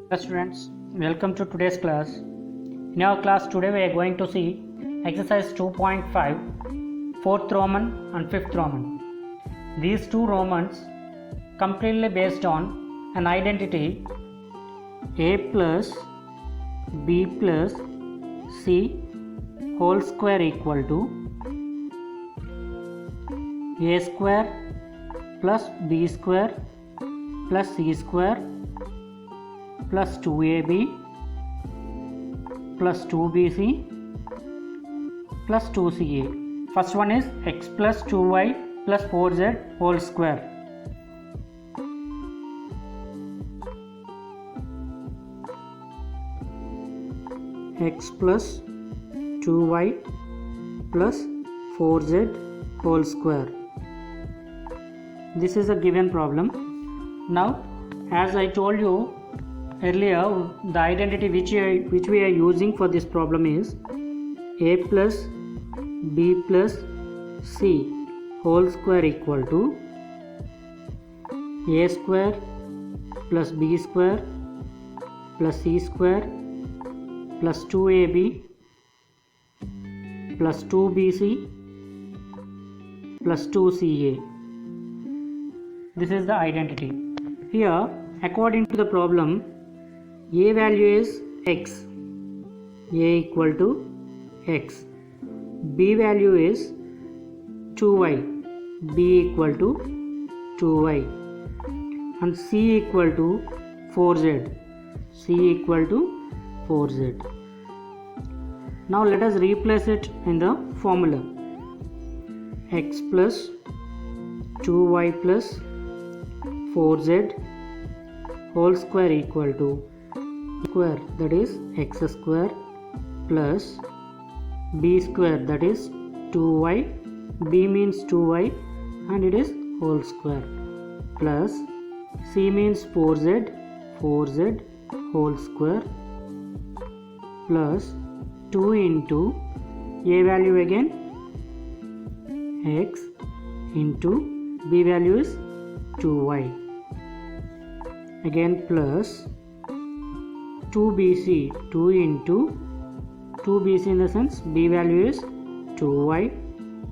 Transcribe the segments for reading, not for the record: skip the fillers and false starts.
Hello students, welcome to today's class. In our class today we are going to see exercise 2.5, 4th Roman and 5th Roman. These two Romans completely based on an identity a plus b plus c whole square equal to a square plus b square plus c square plus 2ab plus 2bc plus 2ca. First one is x plus 2y plus 4z whole square. X plus 2y plus 4z whole square. This is a given problem. Now, as I told you earlier, the identity which we are using for this problem is a plus b plus c whole square equal to a square plus b square plus c square plus 2ab plus 2bc plus 2ca. This is the identity. Here, according to the problem, a value is x, a equal to x, b value is 2y, b equal to 2y, and c equal to 4z, c equal to 4z. Now let us replace it in the formula. X plus 2y plus 4z whole square equal to square, that is x square, plus b square, that is 2y, b means 2y and it is whole square, plus c means 4z, 4z whole square, plus 2 into a value again x into b value is 2y, again plus 2bc, 2 into 2bc in the sense b value is 2y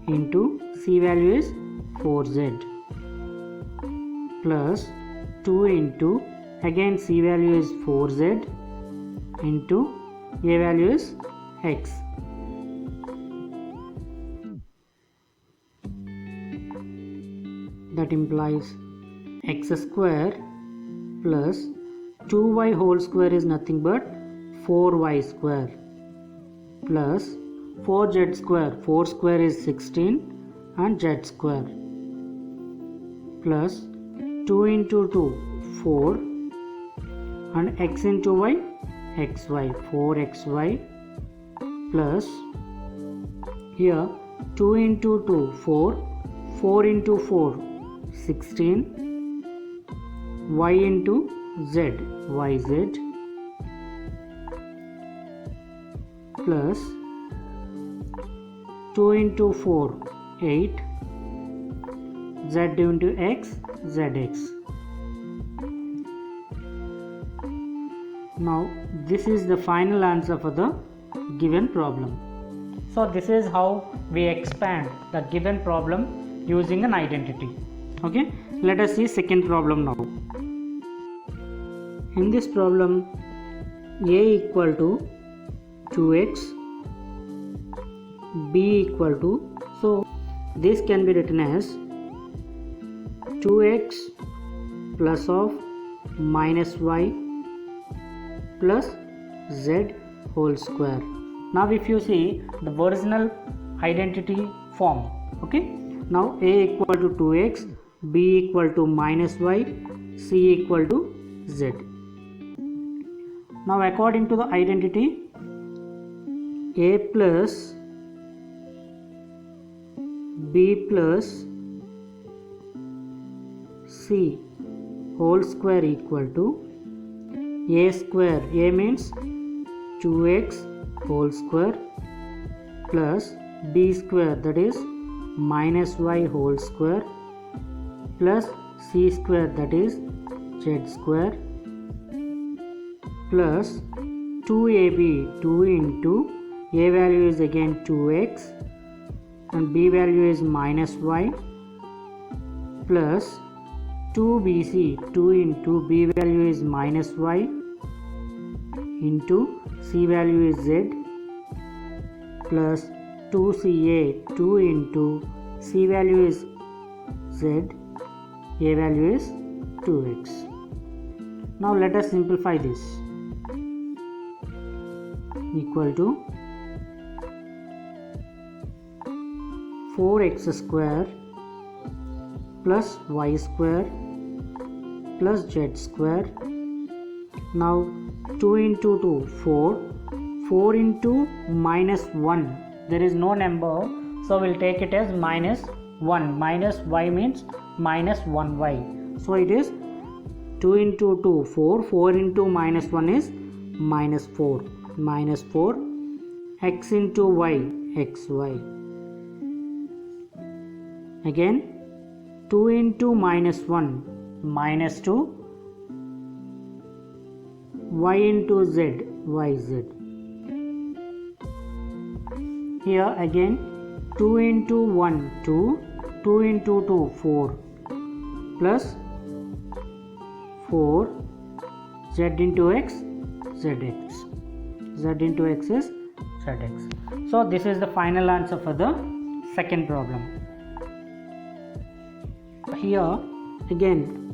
into c value is 4z, plus 2 into again c value is 4z into a value is x. That implies x square plus 2y whole square is nothing but 4y square, plus 4z square, 4 square is 16 and z square, plus 2 into 2 4 and x into y xy, 4xy, plus here 2 into 2 4, 4 into 4 16, y into z, yz, plus 2 into 4 8, z into x, zx. Now this is the final answer for the given problem. So this is how we expand the given problem using an identity. Okay, let us see second problem now. In this problem, a equal to 2x, b equal to, so this can be written as 2x plus of minus y plus z whole square. Now if you see the original identity form, okay, now a equal to 2x, b equal to minus y, c equal to z. Now according to the identity, a plus b plus c whole square equal to a square, a means 2x whole square, plus b square, that is minus y whole square, plus c square, that is z square, plus 2ab, 2 into a value is again 2x and b value is minus y, plus 2bc, 2 into b value is minus y into c value is z, plus 2ca, 2 into c value is z, a value is 2x. Now let us simplify this. Equal to 4x square plus y square plus z square. Now 2 into 2, 4. 4 into minus 1. There is no number, so we'll take it as minus 1. Minus y means minus 1y. So it is 2 into 2, 4. 4 into minus 1 is minus 4. Minus 4. X into y, xy. Again 2 into minus 1, minus 2. Y into z, yz. Here again 2 into 1, 2. 2 into 2, 4. Plus 4. Z into x, zx. Z into x is zx. So this is the final answer for the second problem. Here again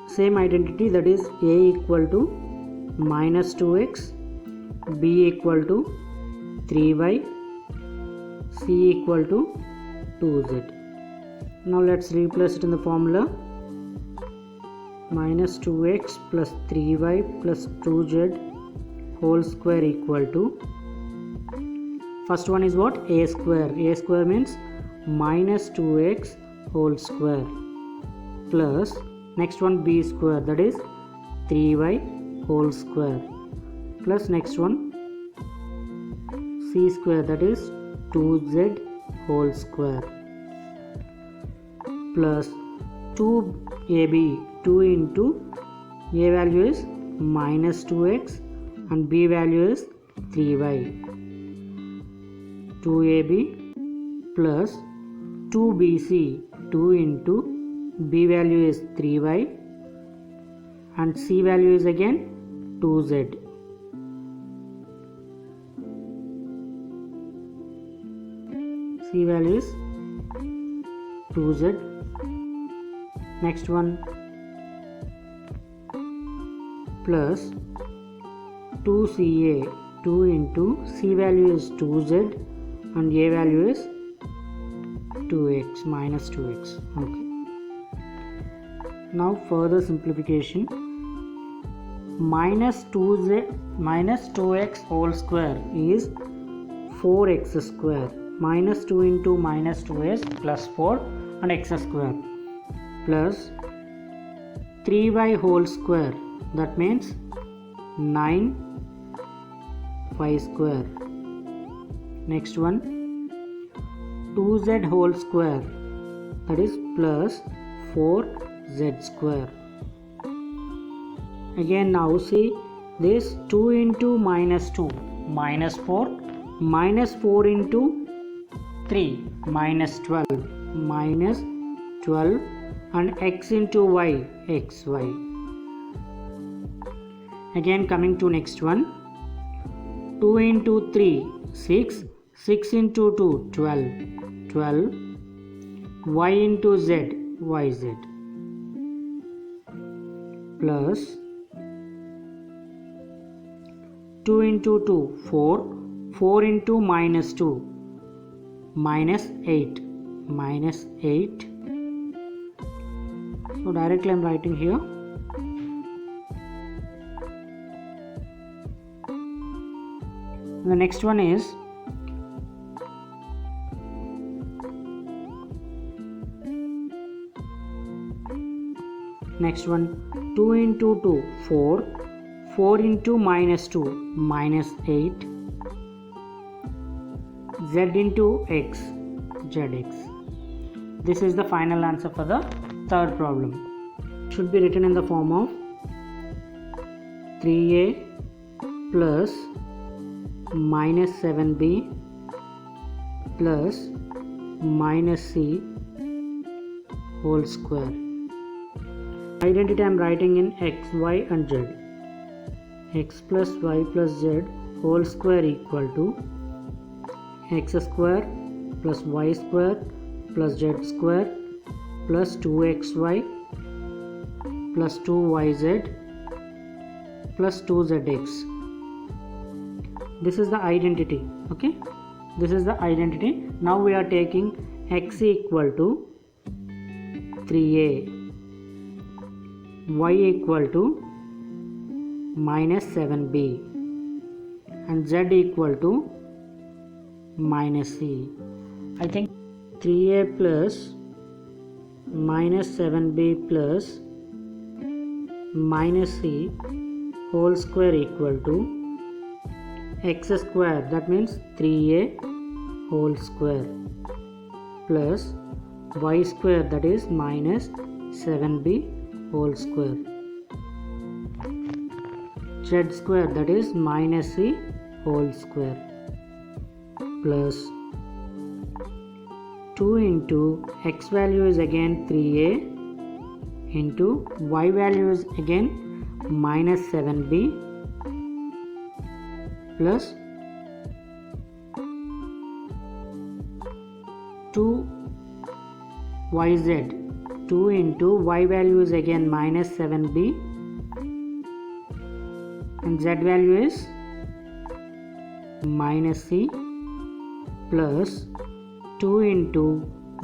same identity, that is a equal to minus 2x, b equal to 3y, c equal to 2z. Now let's replace it in the formula. Minus 2x plus 3y plus 2z whole square equal to, first one is what? A square. A square means minus 2x whole square plus next one b square, that is 3y whole square, plus next one c square, that is 2z whole square, plus 2ab, 2 into a value is minus 2x and b value is 3y, 2ab plus 2bc, 2 into b value is 3y and c value is again 2z. C value is 2z. Next one plus 2ca, 2 into c value is 2z and a value is 2x, minus 2x. Okay. Now further simplification. Minus 2x whole square is 4x square. Minus 2 into minus 2 is plus 4 and x square, plus 3y whole square, that means 9y square. Next one 2z whole square, that is plus 4z square. Again now see this 2 into minus 2, minus 4, minus 4 into 3, minus 12, minus 12 and x into y, xy. Again coming to next one, 2 into 3, 6, 6 into 2, 12, 12, y into z, yz, plus 2 into 2, 4, 4 into minus 2, minus 8, minus 8. So directly I am writing here. The next one is next one 2 into 2, 4, 4 into minus 2, minus 8, z into x, zx. This is the final answer for the third problem. Should be written in the form of 3a plus minus 7b plus minus c whole square. Identity I am writing in x, y and z. X plus y plus z whole square equal to x square plus y square plus z square plus 2xy plus 2yz plus 2zx. This is the identity. Okay, this is the identity. Now we are taking x equal to 3a, y equal to minus 7b and z equal to minus c. I think 3a plus minus 7b plus minus c whole square equal to x square, that means 3a whole square plus y square, that is minus 7b whole square, z square, that is minus c whole square, plus 2 into x value is again 3a into y value is again minus 7b plus 2yz. 2 into y value is again minus 7b and z value is minus c plus 2 into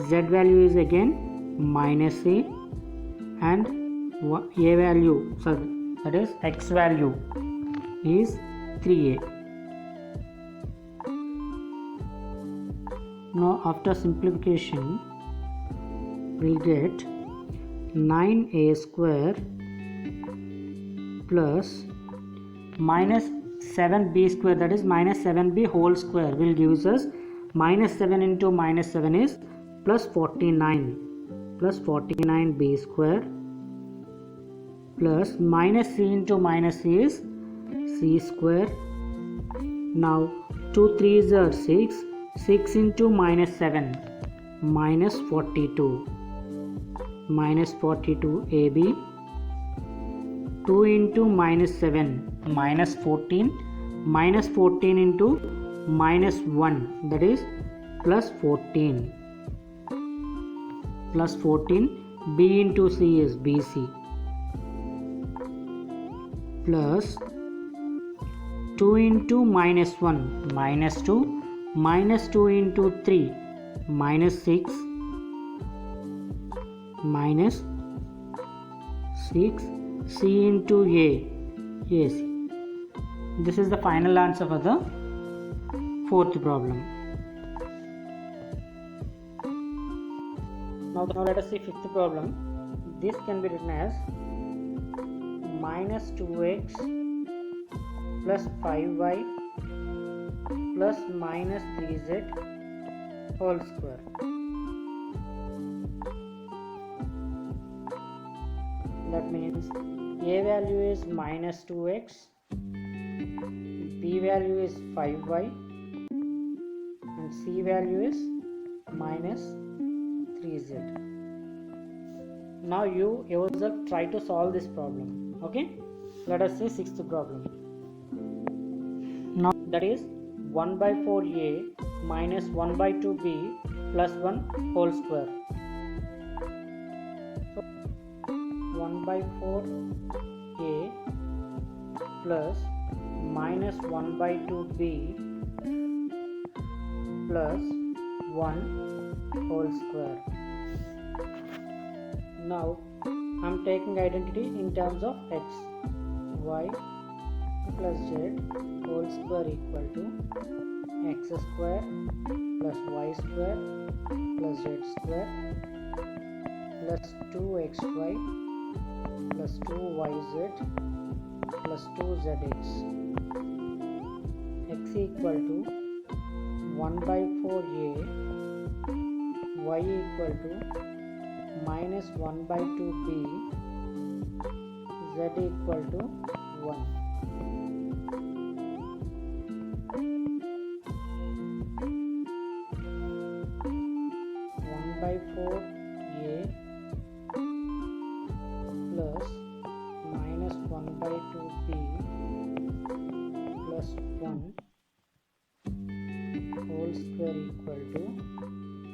z value is again minus c and a value, so that is x value is 3a. Now after simplification we will get 9a square plus minus 7b square, that is minus 7b whole square will gives us minus 7 into minus 7 is plus 49 plus 49b square plus minus c into minus c is c square. Now 2 3s are 6, 6 into minus 7 minus 42 minus 42 ab, 2 into minus 7 minus 14, minus 14 into minus 1, that is plus 14 plus 14, b into c is bc plus 2 into minus 1 minus 2, minus 2 into 3 minus 6 minus 6, c into a, ac. This is the final answer for the fourth problem. Now let us see fifth problem. This can be written as minus 2x plus 5y plus minus 3z whole square. That means a value is minus 2x, b value is 5y and c value is minus 3z. Now you yourself try to solve this problem. Okay, let us see sixth problem. Now that is 1 by 4a minus 1 by 2b plus 1 whole square. So 1 by 4a plus minus 1 by 2b plus 1 whole square. Now I am taking identity in terms of x, y plus z whole square equal to x square plus y square plus z square plus 2xy plus 2yz plus 2zx. X equal to 1 by 4a, y equal to minus 1 by 2b, z equal to 1. square equal to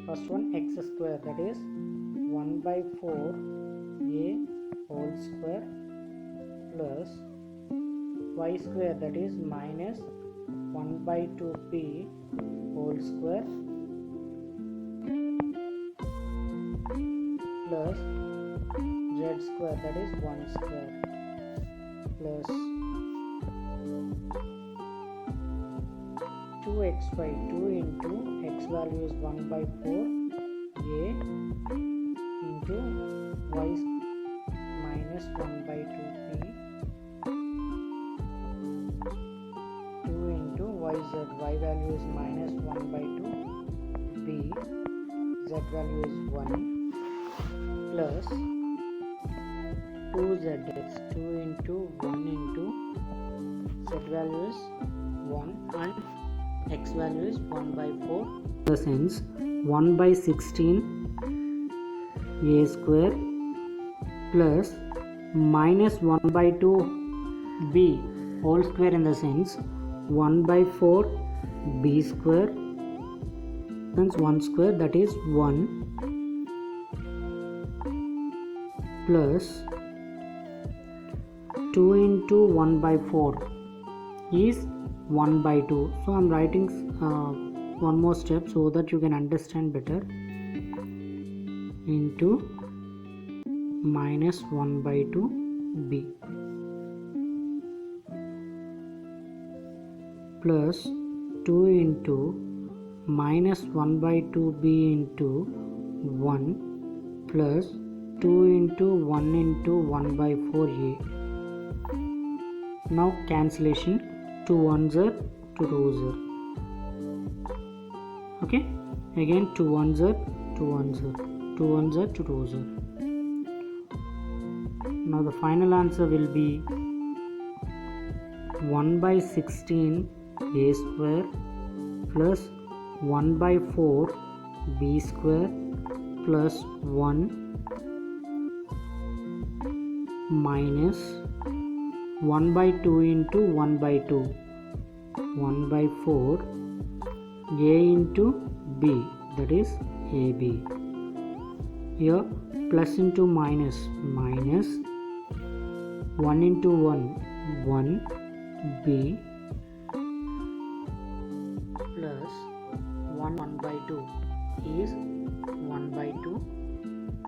first one x square, that is 1 by 4 a whole square plus y square, that is minus 1 by 2 b whole square plus z square, that is 1 square plus 2x by 2 into x value is 1 by 4 a into y minus 1 by 2 b 2 into yz, y value is minus 1 by 2 b, z value is 1 plus 2zx, 2 into 1 into z value is 1 and x value is 1 by 4. The sense 1 by 16 a square plus minus 1 by 2 b whole square, in the sense 1 by 4 b square, hence 1 square, that is 1 plus 2 into 1 by 4 is 1 by 2. So I am writing one more step so that you can understand better. Into minus 1 by 2 b plus 2 into minus 1 by 2 b into 1 plus 2 into 1 into 1 by 4 a. Now cancellation, 2 ones are 2 rows are. Okay, again 2 ones are 2 ones are 2 ones are 2 rows are. Now the final answer will be 1 by 16 a square plus 1 by 4 b square plus 1 minus 1 by 2 into 1 by 2, 1 by 4 a into b, that is ab. Here plus into minus, minus 1 into 1 1 b plus 1 by 2 is 1 by 2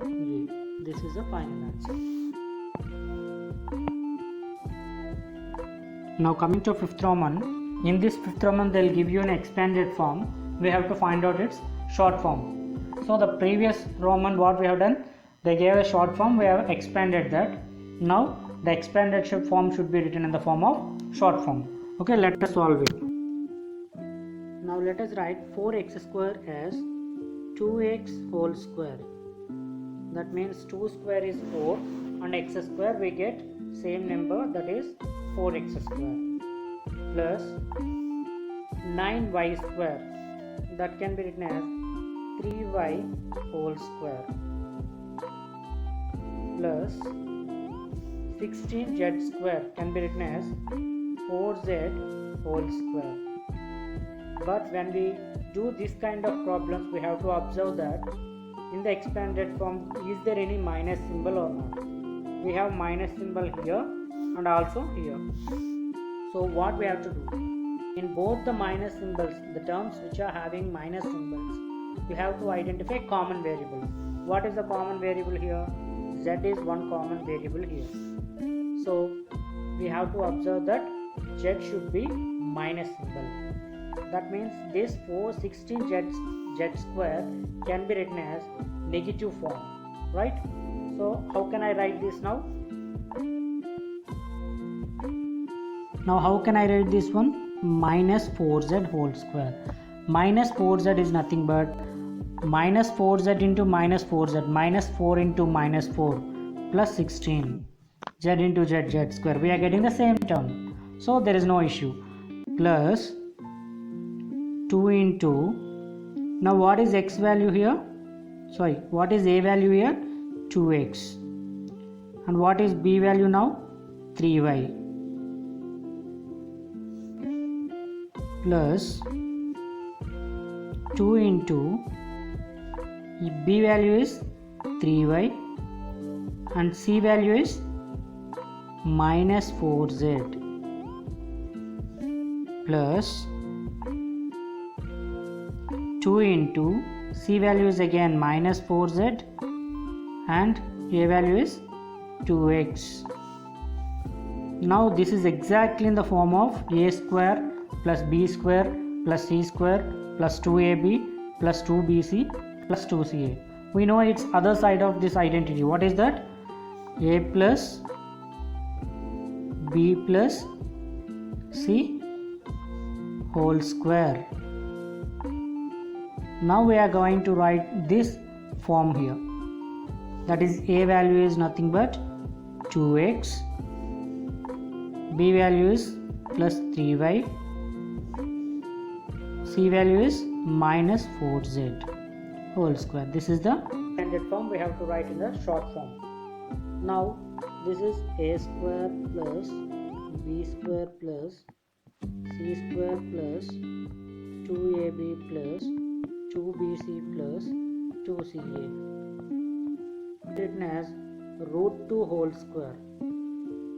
a. This is the final answer. Now coming to fifth Roman, in this fifth Roman they will give you an expanded form. We have to find out its short form. So the previous Roman what we have done, they gave a short form, we have expanded that. Now the expanded form should be written in the form of short form. Okay, let us solve it. Now let us write 4x square as 2x whole square. That means 2 square is 4 and x square we get same number, that is 4x square plus 9y square, that can be written as 3y whole square plus 16z square can be written as 4z whole square. But when we do this kind of problems, we have to observe that in the expanded form, is there any minus symbol or not? We have minus symbol here and also here. So what we have to do, in both the minus symbols, the terms which are having minus symbols, we have to identify common variable. What is the common variable here? Z is one common variable here. So we have to observe that Z should be minus symbol. That means this 416z square can be written as negative form, right? So how can I write this now? Now how can I write this one? Minus 4z whole square. Minus 4z is nothing but minus 4z into minus 4z, minus 4 into minus 4 plus 16 z into z square. We are getting the same term, so there is no issue. Plus 2 into, now what is x value here? Sorry, what is a value here? 2x. And what is b value now? 3y. Plus 2 into B value is 3y and C value is minus 4z plus 2 into C value is again minus 4z and A value is 2x. Now this is exactly in the form of a square plus b square plus c square plus 2ab plus 2bc plus 2ca. We know its other side of this identity. What is that? A plus b plus c whole square. Now we are going to write this form here. That is, a value is nothing but 2x, b value is plus 3y, c value is minus 4z whole square. This is the standard form. We have to write in the short form. Now this is a square plus b square plus c square plus 2ab plus 2bc plus 2ca, written as root 2 whole square.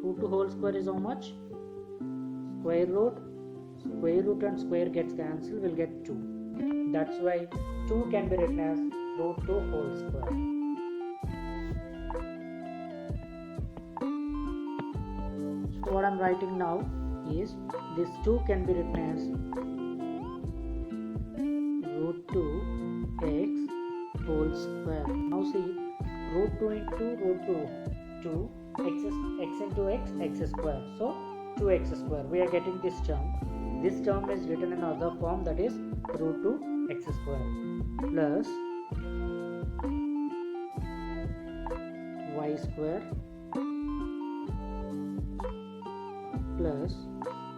Root 2 whole square is how much? Square root and square gets cancelled, will get 2. That's why 2 can be written as root 2 whole square. So what I'm writing now is this 2 can be written as root 2x whole square. Now see, root 2 into root 2, x into x square. So 2x square. We are getting this term. This term is written in other form, that is root 2x square plus y square plus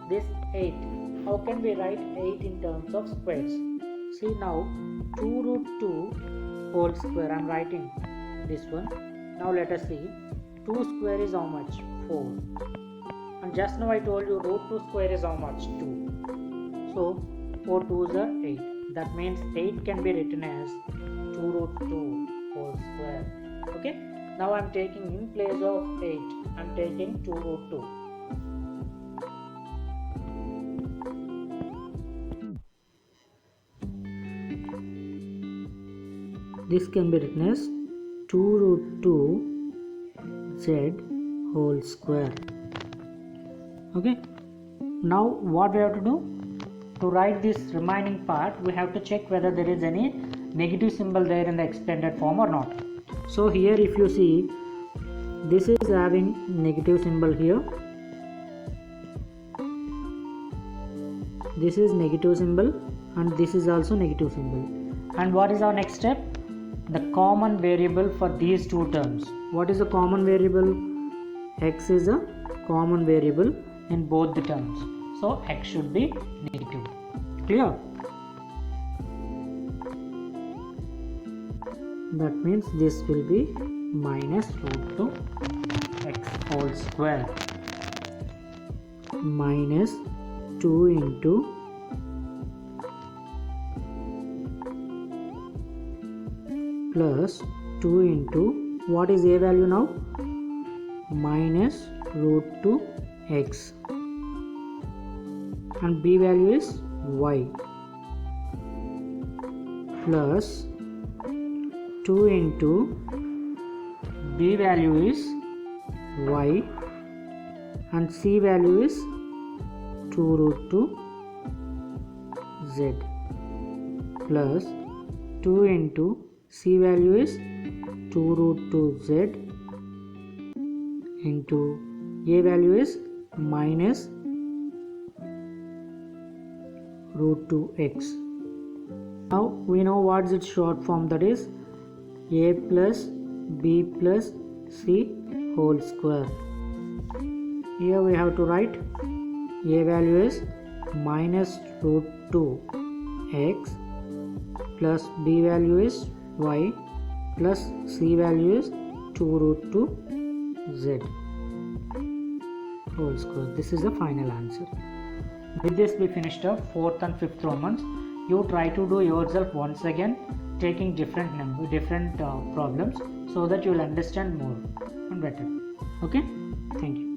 this 8. How can we write 8 in terms of squares? See now, 2 root 2 whole square. I am writing this one. Now let us see. 2 square is how much? 4. And just now I told you root 2 square is how much? 2. So 4 2s are 8. That means 8 can be written as 2 root 2 whole square. Okay. Now I am taking in place of 8. I am taking 2 root 2. This can be written as 2 root 2 z whole square. Okay. Now what we have to do? To write this remaining part, we have to check whether there is any negative symbol there in the expanded form or not. So here if you see, this is having negative symbol here. This is negative symbol and this is also negative symbol. And what is our next step? The common variable for these two terms. What is the common variable? X is a common variable in both the terms. So x should be negative. Clear? That means this will be minus root 2 x whole square minus 2 into plus 2 into what is a value now? Minus root 2 x and b value is y plus 2 into b value is y and c value is 2 root 2 z plus 2 into c value is 2 root 2 z into a value is minus root 2x. Now we know what's its short form, that is a plus b plus c whole square. Here we have to write a value is minus root 2 x plus b value is y plus c value is 2 root 2 z whole square. This is the final answer. With this we finished our 4th and 5th Romans. you try to do yourself once again, taking different problems, so that you will understand more and better. Okay, thank you.